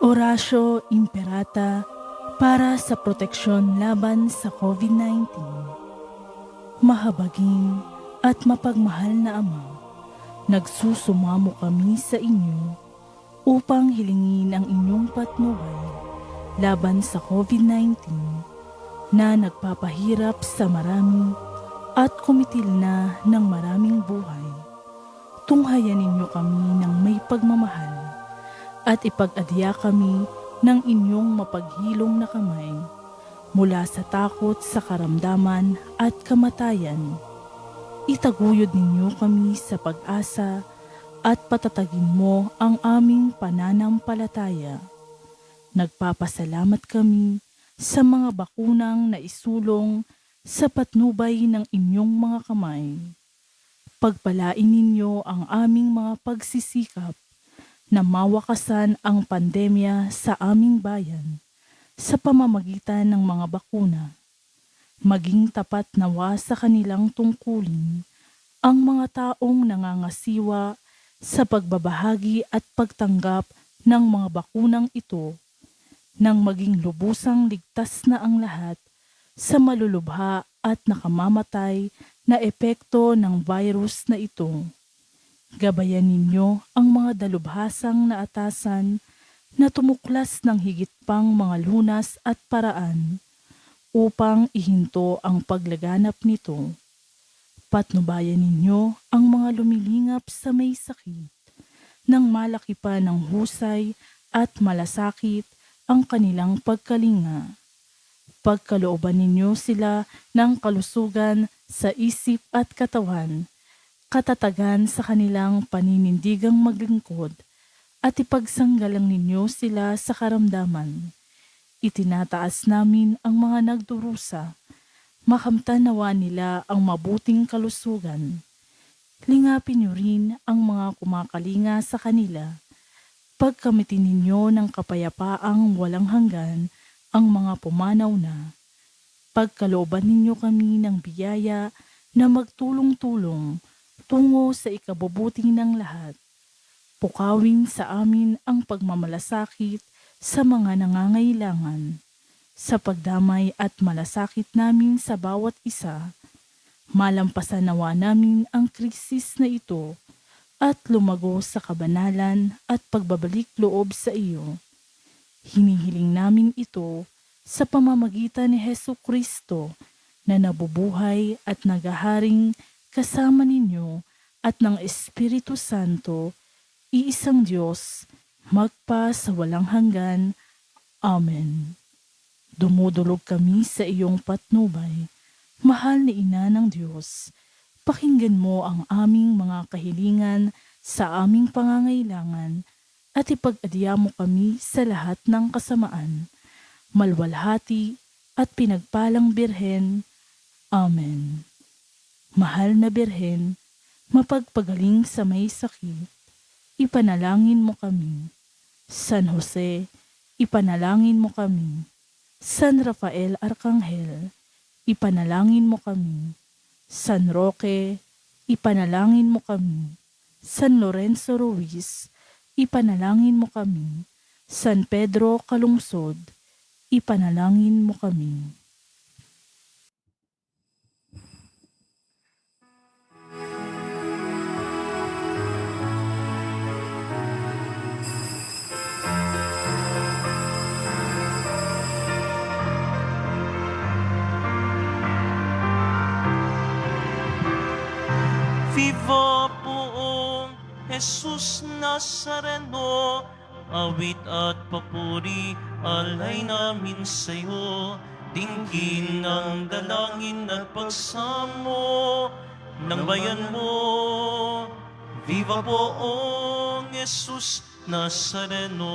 Orasyo Imperata para sa proteksyon laban sa COVID-19. Mahabagin at mapagmahal na Ama, nagsusumamo kami sa inyo upang hilingin ang inyong patnubay laban sa COVID-19 na nagpapahirap sa marami at kumitil na ng maraming buhay. Tunghayan ninyo kami ng may pagmamahal at ipag-adya kami ng inyong mapaghilom na kamay mula sa takot sa karamdaman at kamatayan. Itaguyod ninyo kami sa pag-asa at patatagin mo ang aming pananampalataya. Nagpapasalamat kami sa mga bakunang naisulong sa patnubay ng inyong mga kamay. Pagpalain ninyo ang aming mga pagsisikap na mawakasan ang pandemya sa aming bayan sa pamamagitan ng mga bakuna. Maging tapat nawa sa kanilang tungkulin ang mga taong nangangasiwa sa pagbabahagi at pagtanggap ng mga bakunang ito nang maging lubusang ligtas na ang lahat sa malulubha at nakamamatay na epekto ng virus na ito. Gabayan ninyo ang mga dalubhasang na atasan na tumuklas ng higit pang mga lunas at paraan upang ihinto ang paglaganap nito. Patnubayan ninyo ang mga lumilingap sa may sakit, nang malaki pa ng husay at malasakit ang kanilang pagkalinga. Pagkalooban ninyo sila ng kalusugan sa isip at katawan, katatagan sa kanilang paninindigang maglingkod, at ipagsanggalang ninyo sila sa karamdaman. Itinataas namin ang mga nagdurusa, makamtan nawa nila ang mabuting kalusugan. Lingapin niyo rin ang mga kumakalinga sa kanila. Pagkamitin ninyo ng kapayapaang walang hanggan ang mga pumanaw na. Pagkalooban ninyo kami ng biyaya na magtulong-tulong tungo sa ikabubuti ng lahat. Pukawin sa amin ang pagmamalasakit sa mga nangangailangan. Sa pagdamay at malasakit namin sa bawat isa, malampasan nawa namin ang krisis na ito at lumago sa kabanalan at pagbabalik loob sa iyo. Hinihiling namin ito sa pamamagitan ni Hesukristo na nabubuhay at naghaharing kasama ninyo at ng Espiritu Santo, iisang Diyos, magpa sa walang hanggan. Amen. Dumudulog kami sa iyong patnubay, mahal na Ina ng Diyos. Pakinggan mo ang aming mga kahilingan sa aming pangangailangan at ipag-adya mo kami sa lahat ng kasamaan. Malwalhati at pinagpalang Birhen. Amen. Mahal na Birhen, mapagpagaling sa may sakit, ipanalangin mo kami. San Jose, ipanalangin mo kami. San Rafael Arcangel, ipanalangin mo kami. San Roque, ipanalangin mo kami. San Lorenzo Ruiz, ipanalangin mo kami. San Pedro Calungsod, ipanalangin mo kami. Viva poong Jesus Nazareno, awit at papuri, alay namin sa'yo. Tingin ang dalangin at pagsamo ng bayan mo. Viva poong Jesus Nazareno.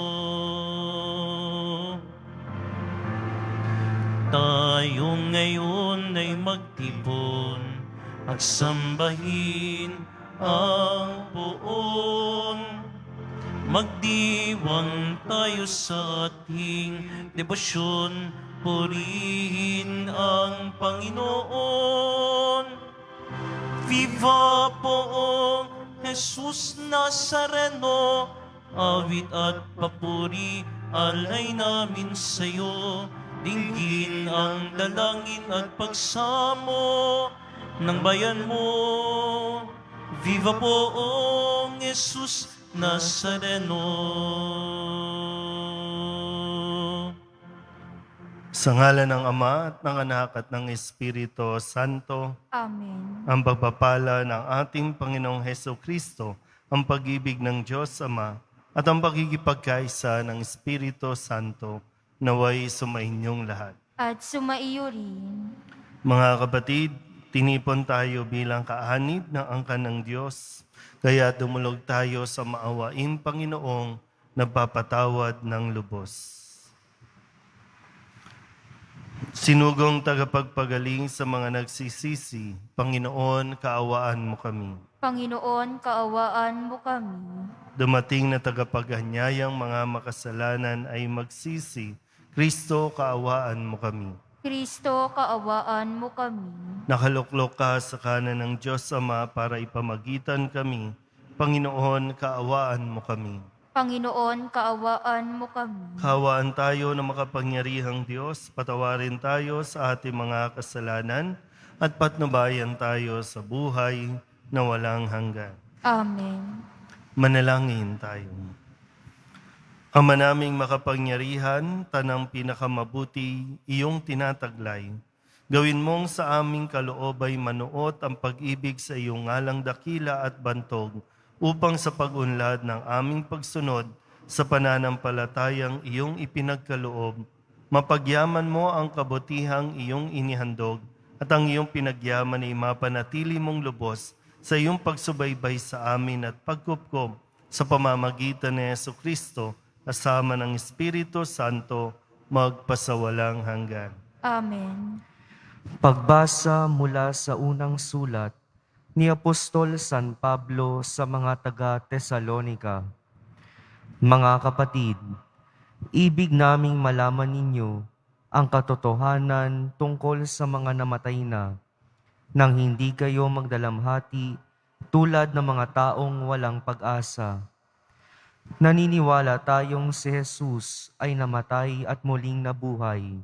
Tayo ngayon ay magtipon at sambahin ang poon. Magdiwang tayo sa ating debosyon, purihin ang Panginoon. Viva poong Jesus Nazareno, awit at papuri, alay namin sa'yo. Dinggin ang dalangin at pagsamo ng bayan mo. Viva poong Jesus Nazareno. Sa ngalan ng Ama at ng Anak at ng Espiritu Santo, Amen. ang pagpapala ng ating Panginoong Heso Kristo, ang pag-ibig ng Diyos Ama, at ang pagkikipagkaisa ng Espiritu Santo, naway sumainyong lahat. At sumaiyo rin. Mga kapatid, tinipon tayo bilang kaanib ng angkan ng Diyos, kaya dumulog tayo sa maawaing Panginoong nagpapatawad ng lubos. Sinugong tagapagpagaling sa mga nagsisisi, Panginoon, kaawaan mo kami. Panginoon, kaawaan mo kami. Dumating na tagapaganyayang mga makasalanan ay magsisi, Kristo, kaawaan mo kami. Kristo, kaawaan mo kami. Nakaluklok ka sa kanan ng Diyos Ama para ipamagitan kami, Panginoon, kaawaan mo kami. Panginoon, kaawaan mo kami. Kaawaan tayo na makapangyarihang Diyos, patawarin tayo sa ating mga kasalanan at patnubayan tayo sa buhay na walang hanggan. Amen. Manalangin tayo. Ama naming makapangyarihan, tanang pinakamabuti, iyong tinataglay. Gawin mong sa aming kaloob ay manuot ang pag-ibig sa iyong ngalang dakila at bantog, upang sa pag-unlad ng aming pagsunod sa pananampalatayang iyong ipinagkaloob, mapagyaman mo ang kabutihang iyong inihandog at ang iyong pinagyaman ay mapanatili mong lubos sa iyong pagsubaybay sa amin at pagkupkob sa pamamagitan ni Jesucristo kasama ng Espiritu Santo magpasawalang hanggan. Amen. Pagbasa mula sa unang sulat ni Apostol San Pablo sa mga taga-Tesalonika. Mga kapatid, ibig naming malaman ninyo ang katotohanan tungkol sa mga namatay na, nang hindi kayo magdalamhati tulad ng mga taong walang pag-asa. Naniniwala tayong si Jesus ay namatay at muling nabuhay.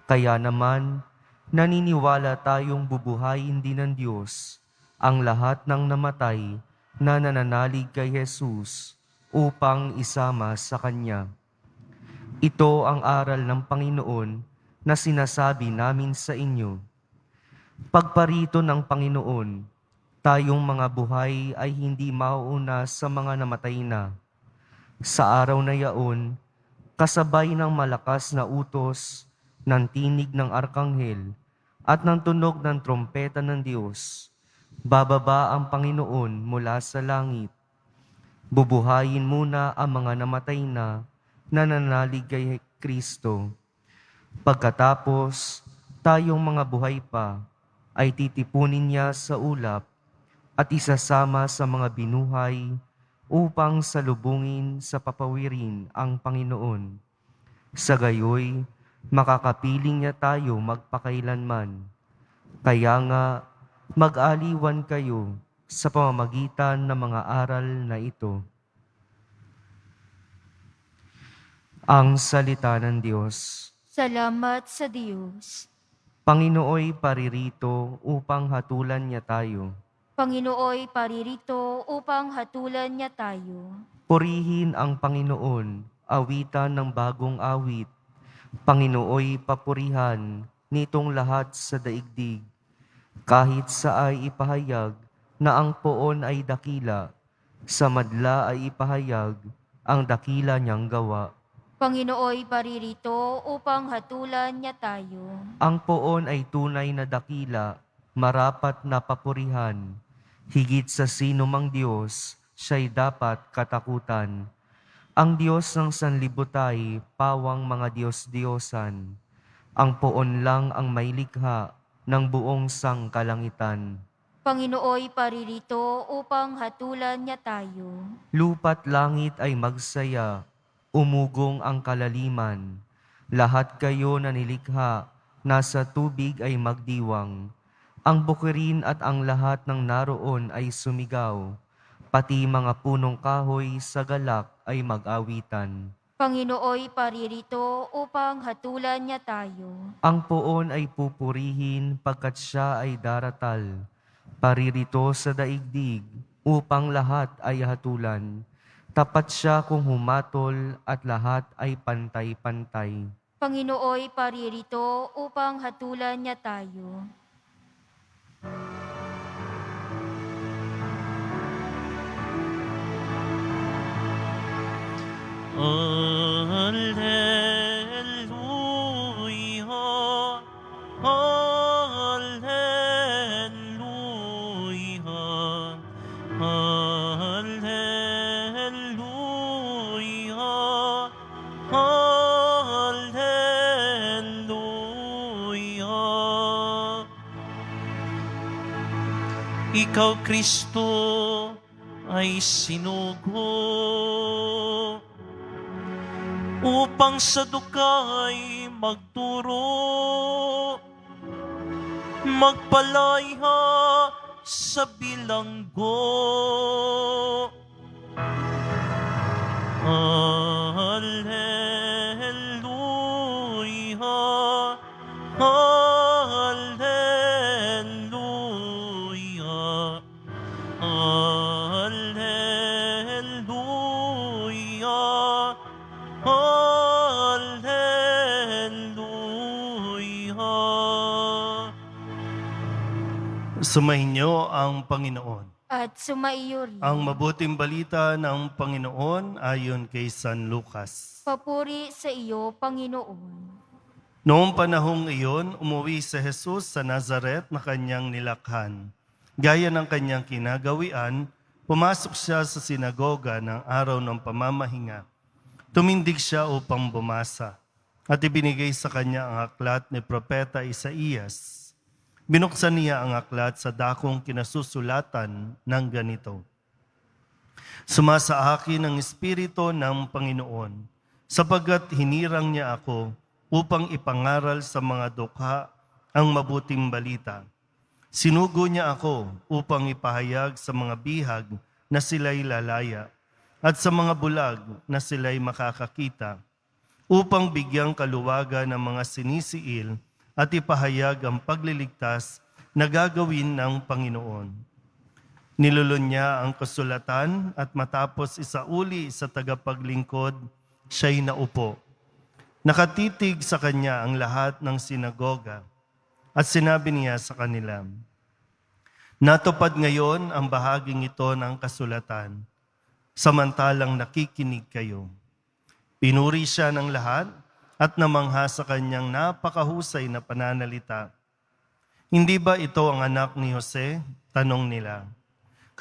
Kaya naman, naniniwala tayong bubuhayin din ng Diyos ang lahat ng namatay na nananalig kay Jesus upang isama sa Kanya. Ito ang aral ng Panginoon na sinasabi namin sa inyo. Pagparito ng Panginoon, tayong mga buhay ay hindi mauuna sa mga namatay na. Sa araw na yaon, kasabay ng malakas na utos, ng tinig ng arkanghel, at ng tunog ng trompeta ng Diyos, bababa ang Panginoon mula sa langit. Bubuhayin muna ang mga namatay na nananalig kay Kristo. Pagkatapos, tayong mga buhay pa ay titipunin niya sa ulap at isasama sa mga binuhay upang salubungin sa papawirin ang Panginoon. Sa gayoy, makakapiling niya tayo magpakailanman. Kaya nga, mag-aliwan kayo sa pamamagitan ng mga aral na ito. Ang salita ng Diyos. Salamat sa Diyos. Panginooy paririto upang hatulan niya tayo. Panginooy paririto upang hatulan niya tayo. Purihin ang Panginoon, awitan ng bagong awit. Panginooy papurihan nitong lahat sa daigdig. Kahit sa ay ipahayag na ang poon ay dakila, sa madla ay ipahayag ang dakila niyang gawa. Panginooy paririto upang hatulan niya tayo. Ang poon ay tunay na dakila, marapat na papurihan. Higit sa sino mang Diyos, siya'y dapat katakutan. Ang Diyos ng sanlibutan, pawang mga Diyos-Diyosan. Ang poon lang ang may likha ng buong sangkalangitan. Panginooy paririto upang hatulan niya tayo. Lupa't langit ay magsaya, umugong ang kalaliman. Lahat kayo na nilikha, nasa tubig ay magdiwang. Ang bukirin at ang lahat ng naroon ay sumigaw. Pati mga punong kahoy sa galak ay mag-awitan. Panginooy paririto upang hatulan niya tayo. Ang poon ay pupurihin pagkat siya ay daratal. Paririto sa daigdig upang lahat ay hatulan. Tapat siya kung humatol at lahat ay pantay-pantay. Panginooy paririto upang hatulan niya tayo. Alleluia, Alleluia, Alleluia, Alleluia. Ikaw, Kristo, ay sinugo upang sa dukay magturo, magpalaya sa bilanggo. Alleluia, Alleluia, Alleluia, Alleluia. Sumainyo ang Panginoon. At sumaiyo rin. Ang mabuting balita ng Panginoon ayon kay San Lucas. Papuri sa iyo, Panginoon. Noong panahong iyon, umuwi si Jesus sa Nazaret na kanyang nilakhan. Gaya ng kanyang kinagawian, pumasok siya sa sinagoga ng araw ng pamamahinga. Tumindig siya upang bumasa at ibinigay sa kanya ang aklat ni Propeta Isaías. Binuksan niya ang aklat sa dakong kinasusulatan ng ganito. Sumasa akin ang Espiritu ng Panginoon, sapagkat hinirang niya ako upang ipangaral sa mga dukha ang mabuting balita. Sinugo niya ako upang ipahayag sa mga bihag na sila'y lalaya at sa mga bulag na sila'y makakakita, upang bigyang kaluwagan ng mga sinisiil at ipahayag ang pagliligtas na gagawin ng Panginoon. Nilulun niya ang kasulatan at matapos isauli sa tagapaglingkod, siya'y naupo. Nakatitig sa kanya ang lahat ng sinagoga at sinabi niya sa kanila, natupad ngayon ang bahaging ito ng kasulatan, samantalang nakikinig kayo. Pinuri siya ng lahat at namangha sa kanyang napakahusay na pananalita. Hindi ba ito ang anak ni Jose? Tanong nila.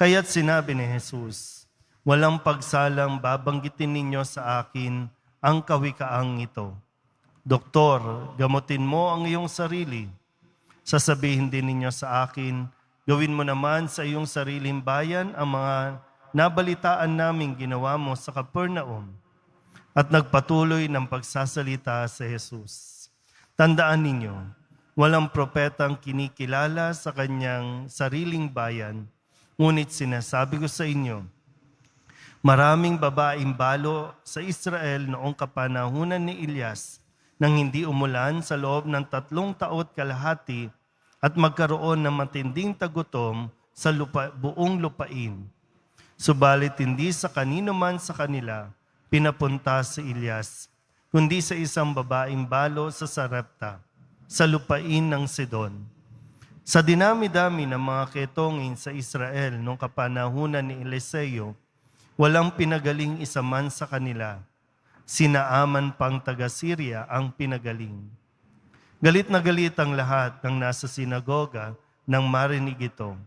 Kaya't sinabi ni Jesus, walang pagsalang babanggitin ninyo sa akin ang kawikaang ito. Doktor, gamutin mo ang iyong sarili. Sasabihin din ninyo sa akin, gawin mo naman sa iyong sariling bayan ang mga nabalitaan naming ginawa mo sa Capernaum. At nagpatuloy ng pagsasalita sa Jesus. Tandaan ninyo, walang propetang kinikilala sa kanyang sariling bayan, ngunit sinasabi ko sa inyo, maraming babaeng balo sa Israel noong kapanahunan ni Elias nang hindi umulan sa loob ng 3 taon kalahati at magkaroon ng matinding tagutom sa buong lupain. Subalit hindi sa kanino man sa kanila pinapunta si Elias, kundi sa isang babaeng balo sa Sarepta, sa lupain ng Sidon. Sa dinami-dami ng mga ketongin sa Israel noong kapanahunan ni Eliseo, walang pinagaling isa man sa kanila. Sinaaman pang taga-Syria ang pinagaling. Galit na galit ang lahat ng nasa sinagoga nang marinig ito.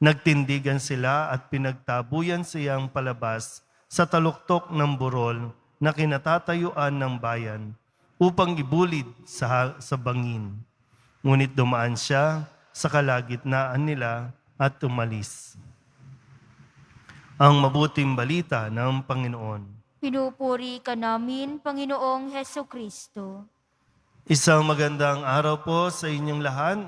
Nagtindigan sila at pinagtabuyan siyang palabas sa taluktok ng burol na kinatatayuan ng bayan upang ibulid sa bangin. Ngunit dumaan siya sa kalagitnaan nila at umalis. Ang mabuting balita ng Panginoon. Pinupuri ka namin, Panginoong Heso Kristo. Isang magandang araw po sa inyong lahat.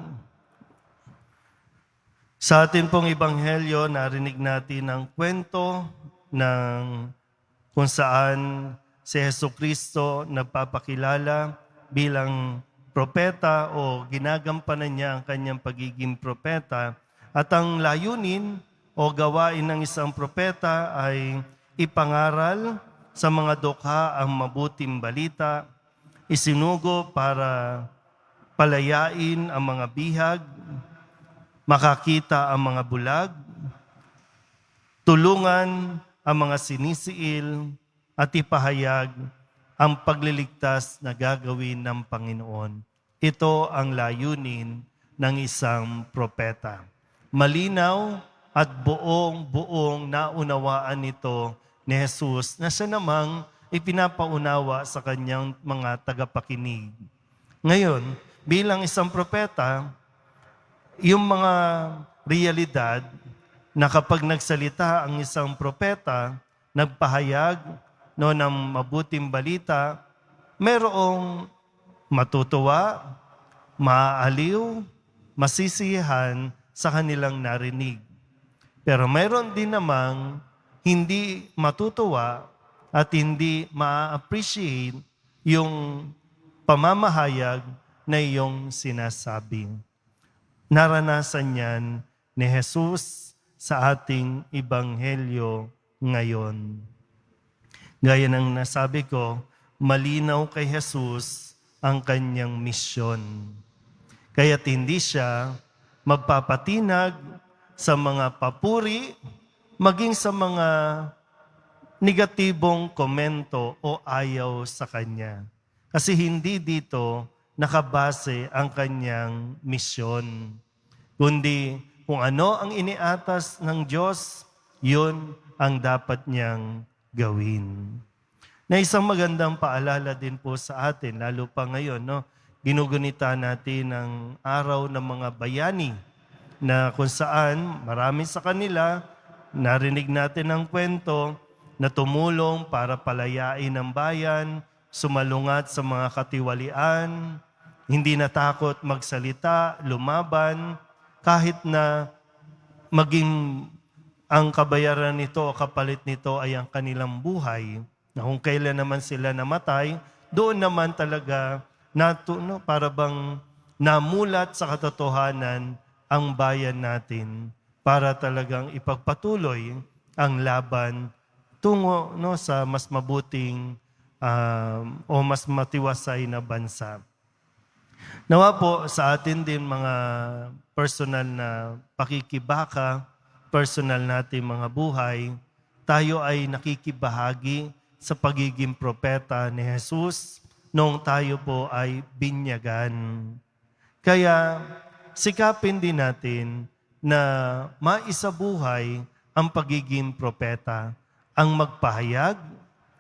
Sa ating pong ebanghelyo, narinig natin ang kwento ng kung saan si Jesucristo nagpapakilala bilang propeta o ginagampanan niya ang kanyang pagiging propeta. At ang layunin o gawain ng isang propeta ay ipangaral sa mga dukha ang mabuting balita, isinugo para palayain ang mga bihag, makakita ang mga bulag, tulungan ang mga sinisiil, at ipahayag ang pagliligtas na gagawin ng Panginoon. Ito ang layunin ng isang propeta. Malinaw at buong naunawaan nito ni Jesus na siya namang ipinapaunawa sa kanyang mga tagapakinig. Ngayon, bilang isang propeta, yung mga realidad na kapag nagsalita ang isang propeta, nagpahayag ng mabuting balita, merong matutuwa, maaaliw, masisiyahan sa kanilang narinig. Pero mayroon din namang hindi matutuwa at hindi ma-appreciate yung pamamahayag na iyong sinasabi. Naranasan yan ni Jesus sa ating ebanghelyo ngayon. Gaya ng nasabi ko, malinaw kay Jesus ang kanyang misyon. Kaya't hindi siya magpapatinag sa mga papuri, maging sa mga negatibong komento o ayaw sa kanya. Kasi hindi dito nakabase ang kanyang misyon. Kundi kung ano ang iniatas ng Diyos, yun ang dapat niyang gawin. Na isang magandang paalala din po sa atin, lalo pa ngayon, ginugunita natin ang araw ng mga bayani na kung saan marami sa kanila, narinig natin ang kwento na tumulong para palayain ang bayan, sumalungat sa mga katiwalian, hindi natakot magsalita, lumaban, kahit na maging ang kabayaran nito o kapalit nito ay ang kanilang buhay, na kung kailan naman sila namatay, doon naman talaga para bang namulat sa katotohanan ang bayan natin para talagang ipagpatuloy ang laban tungo sa mas mabuting o mas matiwasay na bansa. Nawa po sa atin din mga personal na pakikibaka, personal natin mga buhay, tayo ay nakikibahagi sa pagiging propeta ni Jesus noong tayo po ay binyagan. Kaya sikapin din natin na maisabuhay ang pagiging propeta, ang magpahayag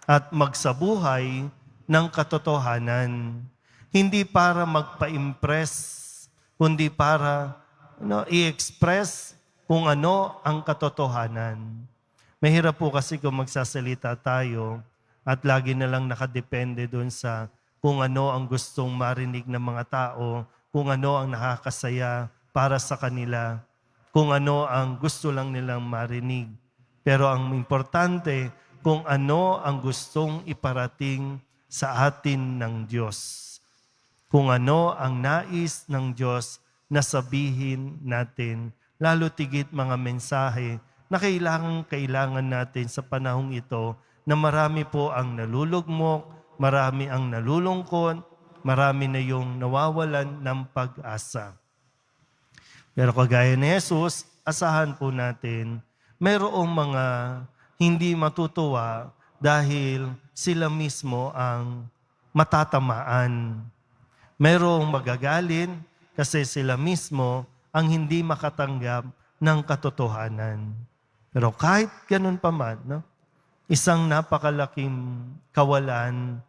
at magsabuhay ng katotohanan. Hindi para magpa-impress, kundi para i-express kung ano ang katotohanan. Mahirap po kasi kung magsasalita tayo at lagi na lang nakadepende doon sa kung ano ang gustong marinig ng mga tao, kung ano ang nakakasaya para sa kanila, kung ano ang gusto lang nilang marinig. Pero ang importante, kung ano ang gustong iparating sa atin ng Diyos. Kung ano ang nais ng Diyos na sabihin natin, lalo tigit mga mensahe na kailangan natin sa panahong ito na marami po ang nalulugmok, marami ang nalulungkot, marami na yung nawawalan ng pag-asa. Pero kagaya ni Jesus, asahan po natin, mayroong mga hindi matutuwa dahil sila mismo ang matatamaan. Mayroong magagalit kasi sila mismo ang hindi makatanggap ng katotohanan. Pero kahit ganun pa man, isang napakalaking kawalan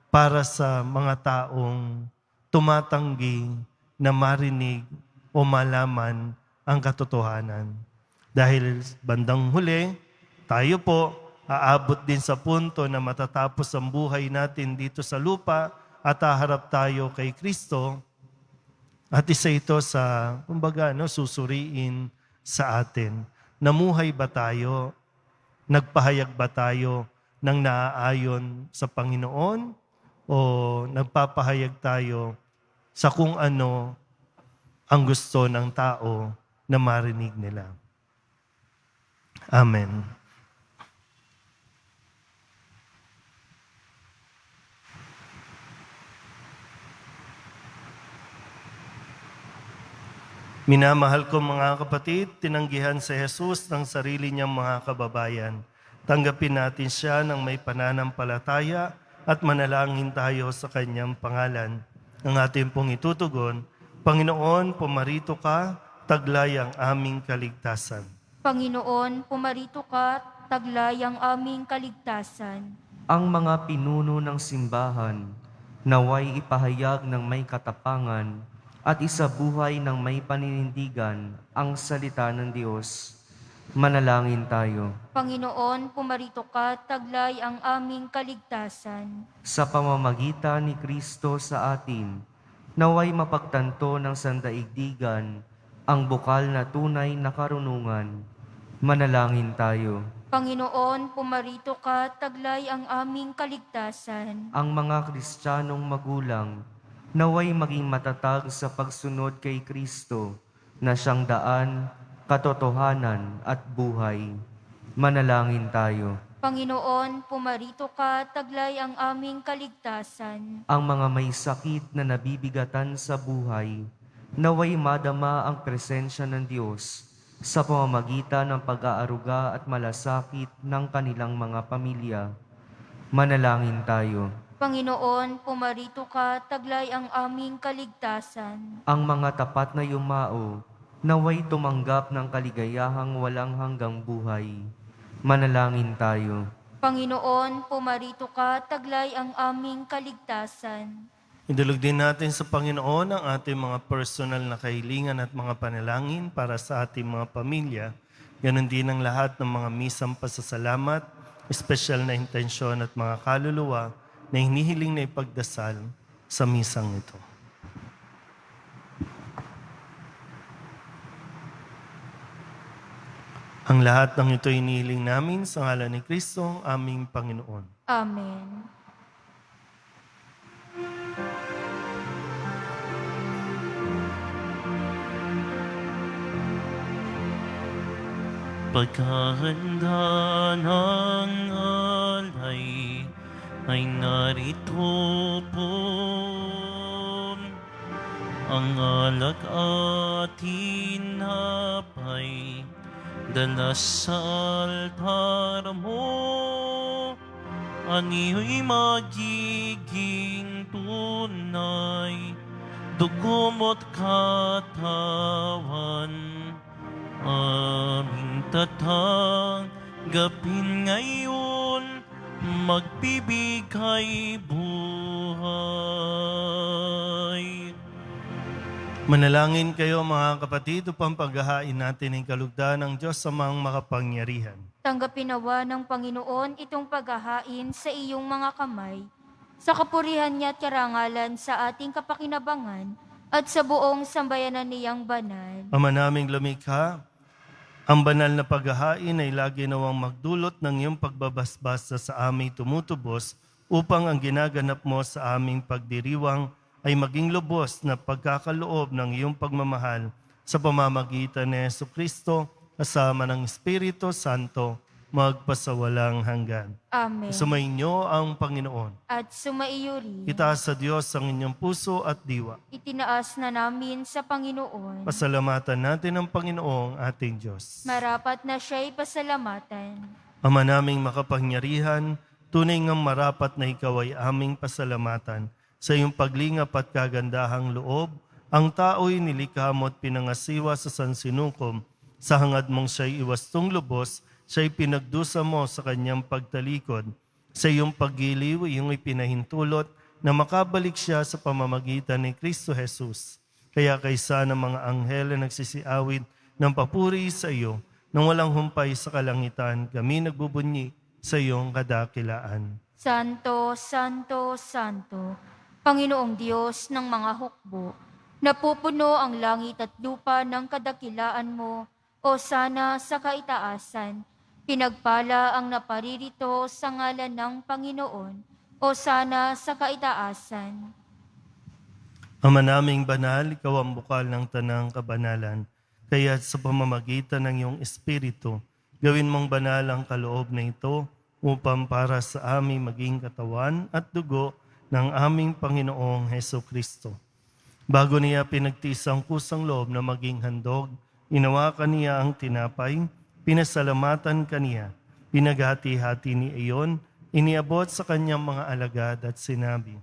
para sa mga taong tumatanggi na marinig o malaman ang katotohanan. Dahil bandang huli, tayo po aabot din sa punto na matatapos ang buhay natin dito sa lupa at haharap tayo kay Kristo. At isa ito sa, susuriin sa atin. Namuhay ba tayo? Nagpahayag ba tayo ng naaayon sa Panginoon o nagpapahayag tayo sa kung ano ang gusto ng tao na marinig nila. Amen. Minamahal ko mga kapatid, tinanggihan si Jesus ng sarili niyang mga kababayan. Tanggapin natin siya ng may pananampalataya at manalangin tayo sa kanyang pangalan. Ang ating pong itutugon, Panginoon, pumarito ka, taglay ang aming kaligtasan. Panginoon, pumarito ka, taglay ang aming kaligtasan. Ang mga pinuno ng simbahan, naway ipahayag ng may katapangan at isabuhay ng may paninindigan ang salita ng Diyos. Manalangin tayo. Panginoon, pumarito ka, taglay ang aming kaligtasan. Sa pamamagitan ni Kristo sa atin, naway mapagtanto ng sandaigdigan ang bukal na tunay na karunungan. Manalangin tayo. Panginoon, pumarito ka, taglay ang aming kaligtasan. Ang mga Kristiyanong magulang, naway maging matatag sa pagsunod kay Kristo na siyang daan, katotohanan at buhay. Manalangin tayo. Panginoon, pumarito ka, taglay ang aming kaligtasan. Ang mga may sakit na nabibigatan sa buhay, naway madama ang presensya ng Diyos sa pamamagitan ng pag-aaruga at malasakit ng kanilang mga pamilya. Manalangin tayo. Panginoon, pumarito ka, taglay ang aming kaligtasan. Ang mga tapat na yumao, naway tumanggap ng kaligayahang walang hanggang buhay. Manalangin tayo. Panginoon, pumarito ka, taglay ang aming kaligtasan. Idulog din natin sa Panginoon ang ating mga personal na kahilingan at mga panalangin para sa ating mga pamilya. Ganon din ang lahat ng mga misang pasasalamat, espesyal na intensyon at mga kaluluwa na hinihiling na ipagdasal sa misang ito. Ang lahat ng ito hinihiling namin sa ngalan ni Kristo, aming Panginoon. Amen. Paghahanda ng alay ay narito po. Ang alak at tinapay dala sa altar mo. Aniyo'y magiging tunay, dugo mo't katawan. Aming tatanggapin ngayon, magbibigay buhay. Manalangin kayo mga kapatid upang paghahain natin ang kalugdan ng Diyos sa mga makapangyarihan. Tanggapin nawa ng Panginoon itong paghahain sa iyong mga kamay, sa kapurihan niya at karangalan sa ating kapakinabangan at sa buong sambayanan niyang banal. Ama naming lumikha, ang banal na paghahain ay lagi nawang magdulot ng iyong pagbabasbasa sa aming tumutubos upang ang ginaganap mo sa aming pagdiriwang ay maging lubos na pagkakaloob ng iyong pagmamahal sa pamamagitan ni Jesucristo kasama ng Espiritu Santo magpasawalang hanggan. Amen. Sumainyo ang Panginoon. At sumaiyo rin. Itaas sa Diyos ang inyong puso at diwa. Itinaas na namin sa Panginoon. Pasalamatan natin ang Panginoong ating Diyos. Marapat na siya'y pasalamatan. Ama naming makapangyarihan, tunay ngang marapat na ikaw ay aming pasalamatan. Sa iyong paglingap at kagandahang loob, ang tao'y nilikha mo at pinangasiwa sa sansinukom. Sa hangad mong siya'y iwastong lubos, siya'y pinagdusa mo sa kanyang pagtalikod. Sa iyong paggiliw, iyong ipinahintulot na makabalik siya sa pamamagitan ni Kristo Jesus. Kaya kaysa ng mga anghel na nagsisiawit ng papuri sa iyo, nang walang humpay sa kalangitan, kami nagbubunyi sa iyong kadakilaan. Santo, Santo, Santo, Panginoong Diyos ng mga hukbo, napupuno ang langit at lupa ng kadakilaan mo, o sana sa kaitaasan. Pinagpala ang naparirito sa ngalan ng Panginoon o sana sa kaitaasan. Ama naming banal, ikaw ang bukal ng tanang kabanalan. Kaya sa pamamagitan ng iyong Espiritu, gawin mong banal ang kaloob na ito upang para sa aming maging katawan at dugo ng aming Panginoong Heso Kristo. Bago niya pinagtiis ang kusang loob na maging handog, inawakan niya ang tinapay, pinasalamatan kaniya, pinaghati-hati ni iyon, iniabot sa kanyang mga alagad at sinabi,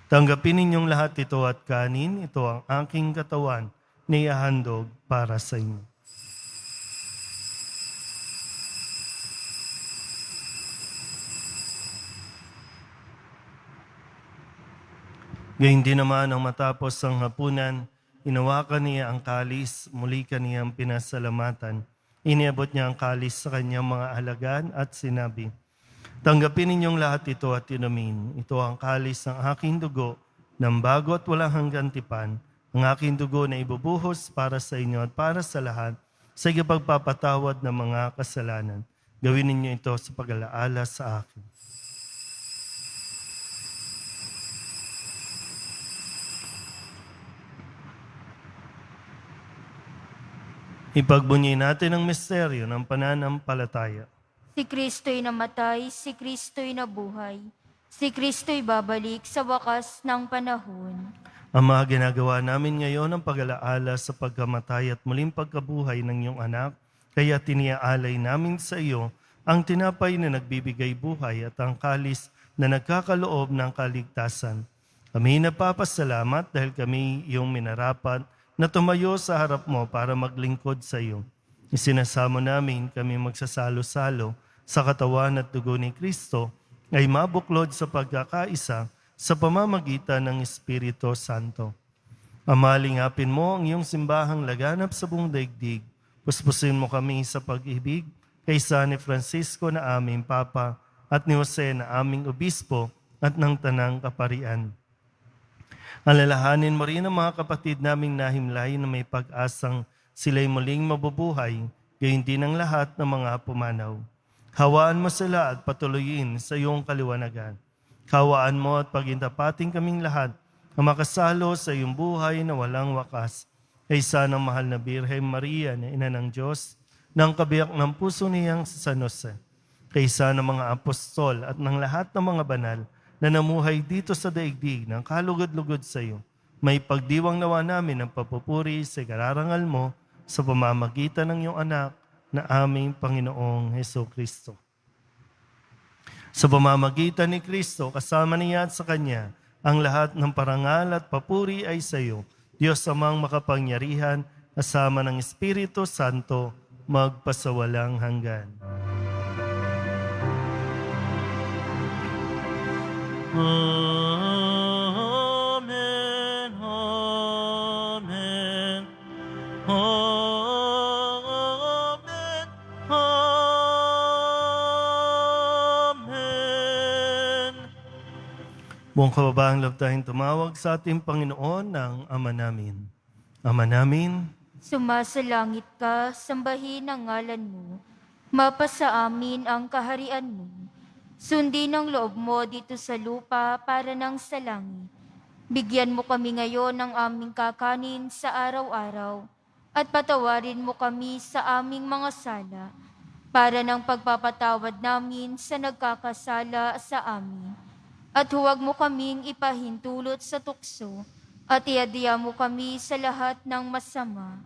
"Tanggapin ninyong lahat ito at kanin, ito ang aking katawan na ihahandog para sa inyo." Gayun din naman ang matapos ang hapunan, inawakan niya ang kalis, muli kaniyang pinasalamatan. Iniabot niya ang kalis sa kanyang mga alagad at sinabi, "Tanggapin ninyong lahat ito at inumin. Ito ang kalis ng aking dugo, ng bago at walang hanggang tipan, ang aking dugo na ibubuhos para sa inyo at para sa lahat, sa ikapagpapatawad ng mga kasalanan. Gawin ninyo ito sa pag-alaala sa akin." Ipagbunyi natin ang misteryo ng pananampalataya. Si Kristo'y namatay, si Kristo'y nabuhay. Si Kristo'y babalik sa wakas ng panahon. Ama, ginagawa namin ngayon ang pag-alaala sa pagkamatay at muling pagkabuhay ng iyong anak, kaya tiniaalay namin sa iyo ang tinapay na nagbibigay buhay at ang kalis na nagkakaloob ng kaligtasan. Kami napapasalamat dahil kami iyong minarapat na tumayo sa harap mo para maglingkod sa iyo. Isinasamo namin kami magsasalo-salo sa katawan at dugo ni Kristo ay mabuklod sa pagkakaisa sa pamamagitan ng Espiritu Santo. Ama, lingapin mo ang iyong simbahang laganap sa buong daigdig. Puspusin mo kami sa pag-ibig kaysa ni Francisco na aming Papa at ni Jose na aming Obispo at ng Tanang Kaparian. Alalahanin mo rin ang mga kapatid naming nahimlay na may pag-asang sila'y muling mabubuhay, gayon din ang lahat ng mga pumanaw. Hawaan mo sila at patuloyin sa iyong kaliwanagan. Hawaan mo at pagintapating kaming lahat na makasalo sa iyong buhay na walang wakas. Kaysa ng mahal na Birhen Maria na Ina ng Diyos, ng kabiyak ng puso niyang si San Jose, kaysa ng mga apostol at ng lahat ng mga banal na namuhay dito sa daigdig ng kalugod-lugod sa iyo, may pagdiwang nawa namin ang papupuri sa kararangal mo sa pamamagitan ng iyong anak na aming Panginoong Heso Kristo. Sa pamamagitan ni Kristo, kasama niya at sa Kanya, ang lahat ng parangal at papuri ay sa iyo, Diyos amang makapangyarihan, kasama ng Espiritu Santo, magpasawalang hanggan. Amen, amen, amen, amen. Buong kababaang loob tayong tumawag sa ating Panginoon ng Ama namin. Ama namin, Sumasalangit ka, sambahin ang ngalan mo. Mapasa amin ang kaharian mo. Sundin ang loob mo dito sa lupa para nang sa langit. Bigyan mo kami ngayon ng aming kakanin sa araw-araw at patawarin mo kami sa aming mga sala para ng pagpapatawad namin sa nagkakasala sa amin. At huwag mo kaming ipahintulot sa tukso at iadya mo kami sa lahat ng masama.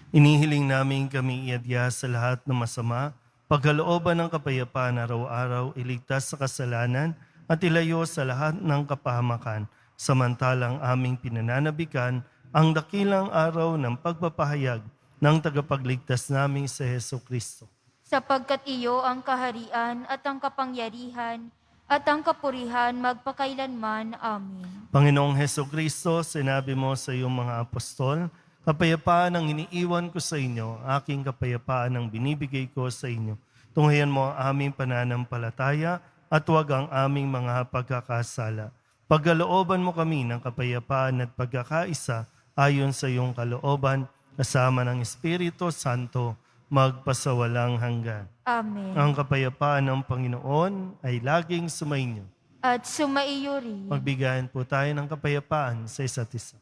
inihiling namin kami iadya sa lahat ng masama, pagkalooban ng kapayapaan araw-araw, iligtas sa kasalanan at ilayo sa lahat ng kapahamakan, samantalang aming pinananabikan ang dakilang araw ng pagpapahayag ng tagapagligtas naming si Heso Kristo. Sapagkat iyo ang kaharian at ang kapangyarihan at ang kapurihan magpakailanman. Amen. Panginoong Heso Kristo, sinabi mo sa iyong mga apostol, kapayapaan ang iniiwan ko sa inyo, aking kapayapaan ang binibigay ko sa inyo. Tunghayan mo ang aming pananampalataya at huwag ang aming mga pagkakasala. Pagkalooban mo kami ng kapayapaan at pagkakaisa ayon sa iyong kalooban, kasama ng Espiritu Santo, magpasawalang hanggan. Amen. Ang kapayapaan ng Panginoon ay laging sumainyo. At sumaiyo rin. Magbigayan po tayo ng kapayapaan sa isa't isa.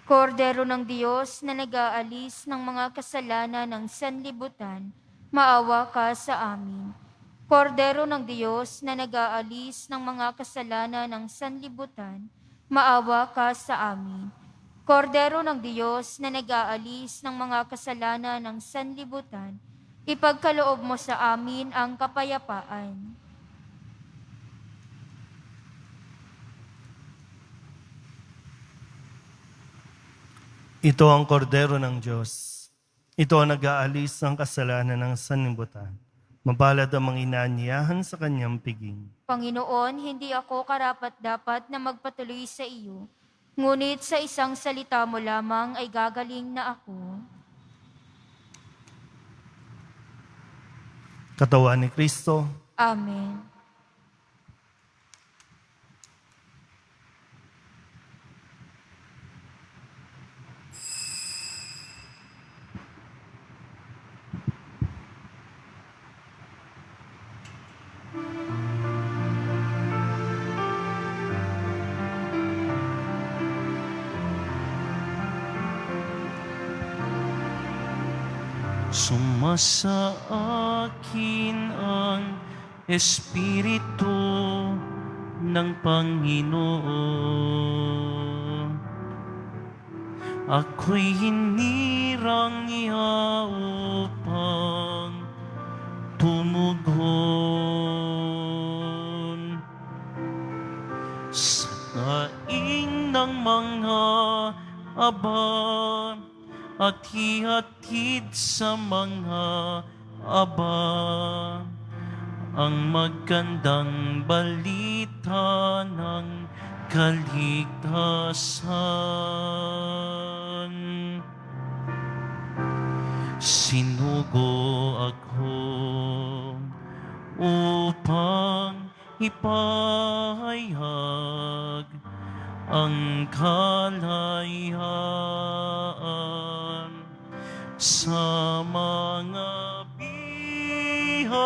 Kordero ng Diyos na nag-aalis ng mga kasalanan ng sanlibutan, maawa ka sa amin. Kordero ng Diyos na nag-aalis ng mga kasalanan ng sanlibutan, maawa ka sa amin. Kordero ng Diyos na nag-aalis ng mga kasalanan ng sanlibutan, ipagkaloob mo sa amin ang kapayapaan. Ito ang kordero ng Diyos. Ito ang nag-aalis ng kasalanan ng sanlibutan. Mapalad ang mga inaanyayahan sa kanyang piging. Panginoon, hindi ako karapat-dapat na magpatuloy sa iyo, ngunit sa isang salita mo lamang ay gagaling na ako. Katawan ni Kristo, Amen. Sumasa akin ang Espiritu ng Panginoon. Ako'y hinirang niya upang tumugon sa daing ng mga aba at hihatid sa mga aba ang magandang balita ng kaligtasan. Sinugo ako upang ipahayag ang kalayaan sa mga bihag.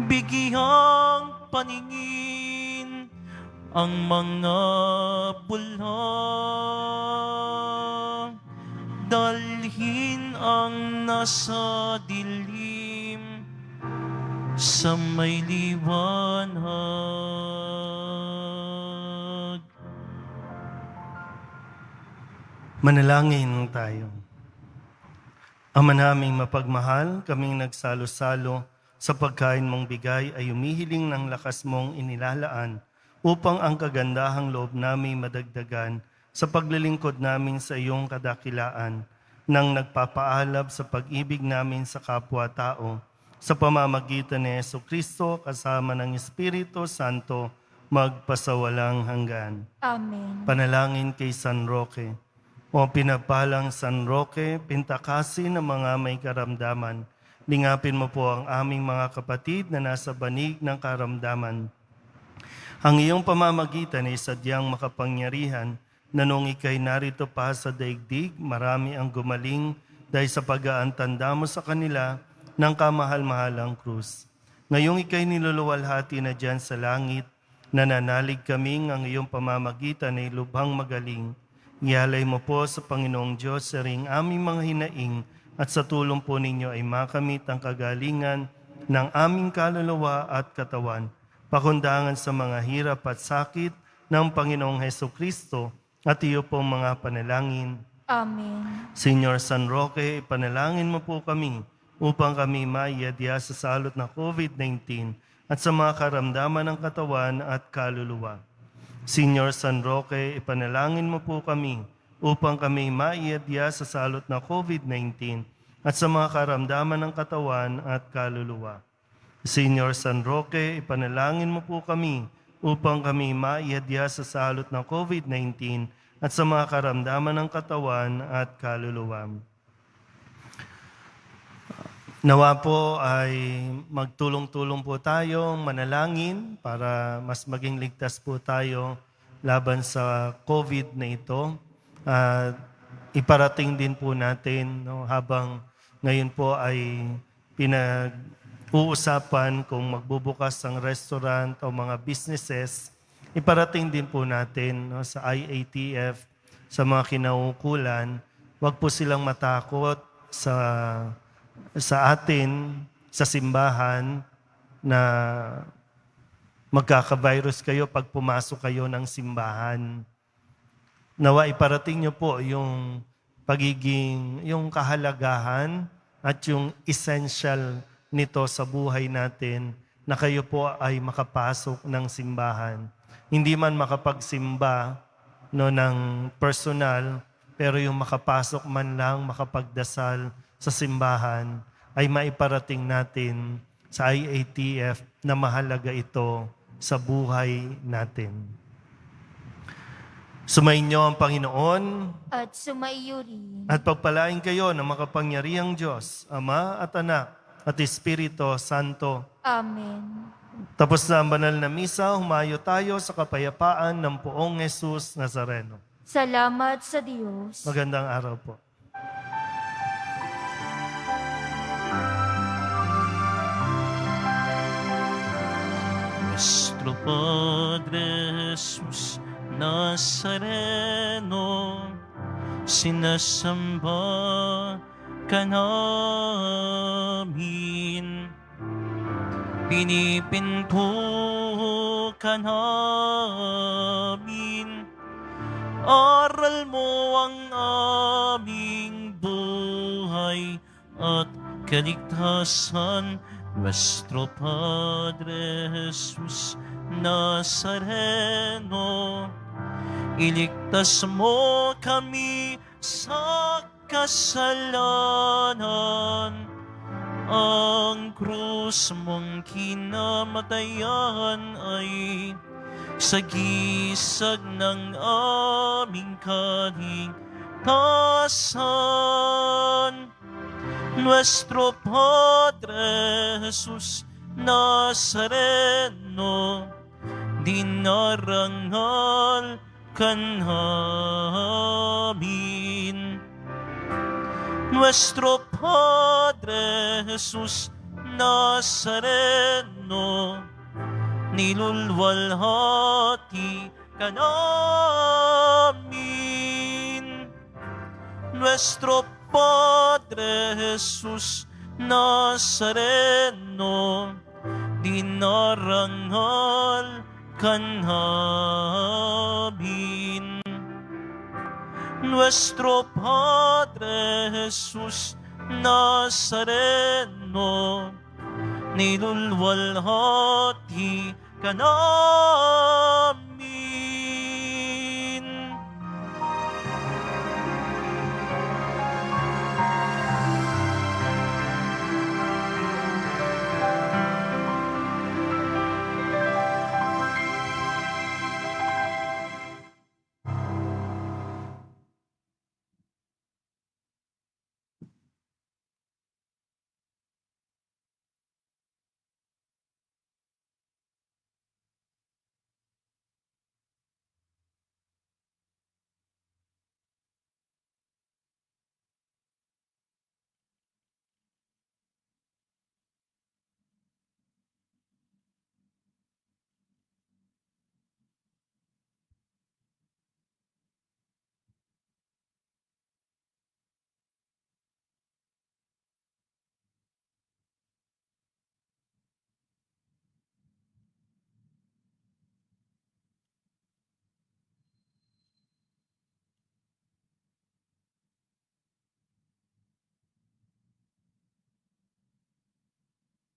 Bigyang paningin ang mga bula, dalhin ang nasa dilim sa may liwanag. manalangin tayo. Ama naming mapagmahal, kaming nagsalo-salo sa pagkain mong bigay ay umihiling ng lakas mong inilalaan upang ang kagandahang loob namin madagdagan sa paglilingkod namin sa iyong kadakilaan nang nagpapaalab sa pag-ibig namin sa kapwa-tao sa pamamagitan ni Jesucristo kasama ng Espiritu Santo magpasawalang hanggan. Amen. Panalangin kay San Roque. O pinagpalang San Roque, pintakasin ng mga may karamdaman. Lingapin mo po ang aming mga kapatid na nasa banig ng karamdaman. Ang iyong pamamagitan ay sadyang makapangyarihan na nung ikay narito pa sa daigdig, marami ang gumaling dahil sa pag-aantanda mo sa kanila ng kamahal-mahalang krus. Ngayong ikay niluluwalhati na dyan sa langit, nananalig kaming ang iyong pamamagitan ay lubhang magaling. Ialay mo po sa Panginoong Diyos sa ring aming mga hinaing at sa tulong po ninyo ay makamit ang kagalingan ng aming kaluluwa at katawan, pakundangan sa mga hirap at sakit ng Panginoong Hesukristo at iyo pong mga panalangin. Amen. Señor San Roque, ipanalangin mo po kami upang kami maiadya sa salot na COVID-19 at sa mga karamdaman ng katawan at kaluluwa. Señor San Roque, ipanalangin mo po kami upang kami maiadya sa salot na COVID-19 at sa mga karamdaman ng katawan at kaluluwa. Señor San Roque, ipanalangin mo po kami upang kami maiadya sa salot ng COVID-19 at sa mga karamdaman ng katawan at kaluluwa. Nawa po ay magtulong-tulong po tayong manalangin para mas maging ligtas po tayo laban sa COVID na ito. At iparating din po natin, no, habang ngayon po ay pinag-uusapan kung magbubukas ang restaurant o mga businesses, iparating din po natin, no, sa IATF, sa mga kinaukulan, wag po silang matakot sa atin, sa simbahan, na magkaka-virus kayo pag pumasok kayo ng simbahan. Nawa iparating nyo po yung yung kahalagahan at yung essential nito sa buhay natin, na kayo po ay makapasok ng simbahan. Hindi man makapagsimba, no, ng personal, pero yung makapasok man lang, makapagdasal sa simbahan, ay maiparating natin sa IATF na mahalaga ito sa buhay natin. Sumainyo ang Panginoon At sumaiyo rin. at pagpalain kayo ng makapangyarihang Diyos, Ama at Anak at Espiritu Santo. Amen. Tapos na ang banal na misa, humayo tayo sa kapayapaan ng Poong Jesus Nazareno. Salamat sa Diyos. Magandang araw po. Nuestro Padre Jesus Nazareno, sinasamba ka namin, pinipinto ka namin, aral mo ang aming buhay at kaligtasan. Nuestro Padre Jesus Nazareno, iligtas mo kami sa kasalanan. Ang krus mong kinamatayan ay sagisag ng aming kaligtasan. Nuestro Padre Jesus Nazareno, dinarangal ka namin. Nuestro Padre Jesus Nazareno, nilulwalhati ka namin. Nuestro Padre Jesus Nazareno, dinarangal ka namin. Nuestro Padre Jesus Nazareno, nilulwalhati ka namin.